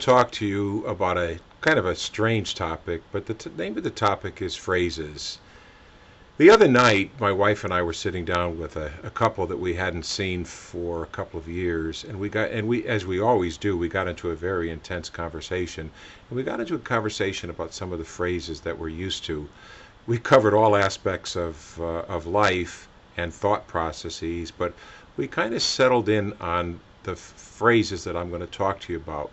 to talk to you about a kind of a strange topic, but the name of the topic is phrases. The other night, my wife and I were sitting down with a couple that we hadn't seen for a couple of years, and as we always do, we got into a very intense conversation, and we got into a conversation about some of the phrases that we're used to. We covered all aspects of life and thought processes, but we kind of settled in on the phrases that I'm going to talk to you about.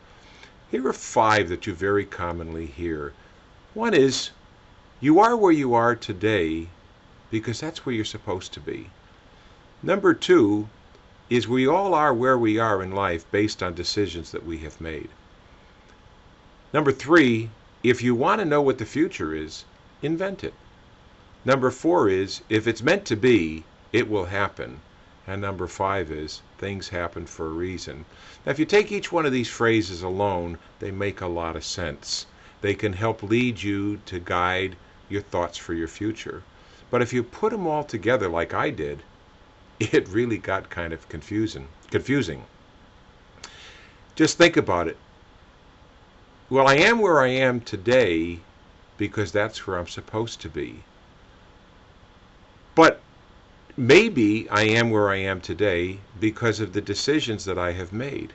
Here are five that you very commonly hear. One is, you are where you are today because that's where you're supposed to be. Number two is, we all are where we are in life based on decisions that we have made. Number three, if you want to know what the future is, invent it. Number four is, if it's meant to be, it will happen. And number five is, things happen for a reason. Now, if you take each one of these phrases alone, they make a lot of sense. They can help lead you to guide your thoughts for your future. But if you put them all together like I did, it really got kind of confusing. Just think about it. Well, I am where I am today because that's where I'm supposed to be. But maybe I am where I am today because of the decisions that I have made.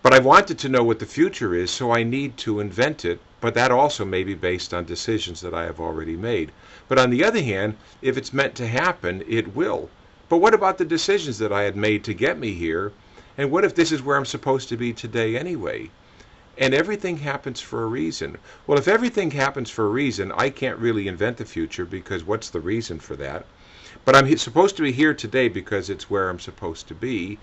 But I wanted to know what the future is, so I need to invent it, but that also may be based on decisions that I have already made. But on the other hand, if it's meant to happen, it will. But what about the decisions that I had made to get me here? And what if this is where I'm supposed to be today anyway? And everything happens for a reason. Well, if everything happens for a reason, I can't really invent the future, because what's the reason for that? But I'm supposed to be here today because it's where I'm supposed to be.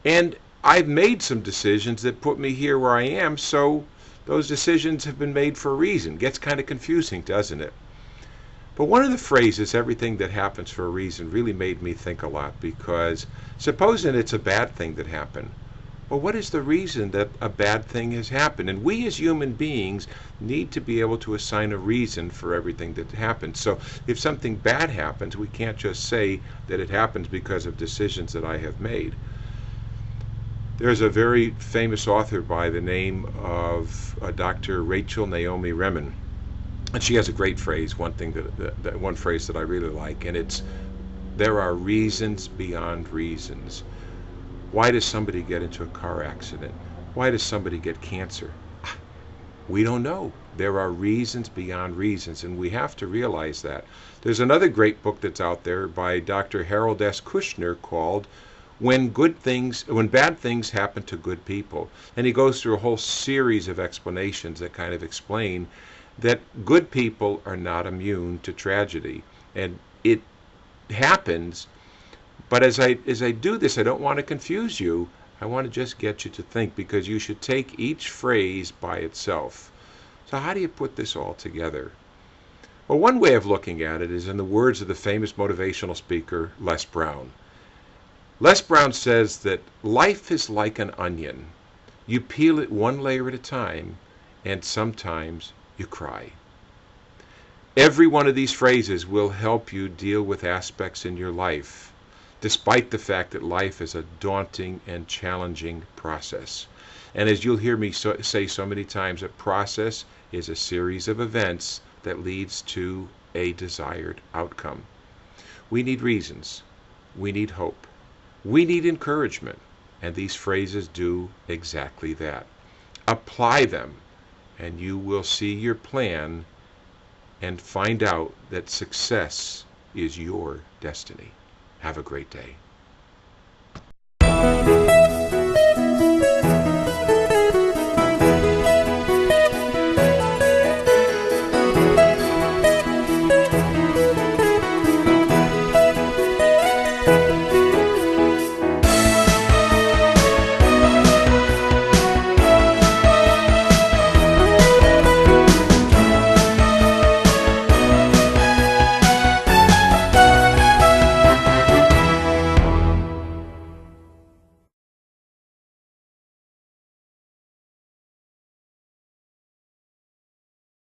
And I've made some decisions that put me here where I am, so those decisions have been made for a reason. Gets kind of confusing, doesn't it? But one of the phrases, everything that happens for a reason, really made me think a lot, because supposing it's a bad thing that happened, well, what is the reason that a bad thing has happened? And we as human beings need to be able to assign a reason for everything that happens. So if something bad happens, we can't just say that it happens because of decisions that I have made. There's a very famous author by the name of Dr. Rachel Naomi Remen, and she has a great phrase, one phrase that I really like, and it's, there are reasons beyond reasons. Why does somebody get into a car accident? Why does somebody get cancer? We don't know. There are reasons beyond reasons, and we have to realize that. There's another great book that's out there by Dr. Harold S. Kushner called When Bad Things Happen to Good People. And he goes through a whole series of explanations that kind of explain that good people are not immune to tragedy. And it happens. But as I do this, I don't want to confuse you. I want to just get you to think, because you should take each phrase by itself. So how do you put this all together? Well, one way of looking at it is in the words of the famous motivational speaker, Les Brown. Les Brown says that life is like an onion. You peel it one layer at a time, and sometimes you cry. Every one of these phrases will help you deal with aspects in your life, despite the fact that life is a daunting and challenging process. And as you'll hear me say so many times, a process is a series of events that leads to a desired outcome. We need reasons. We need hope. We need encouragement. And these phrases do exactly that. Apply them, and you will see your plan and find out that success is your destiny. Have a great day.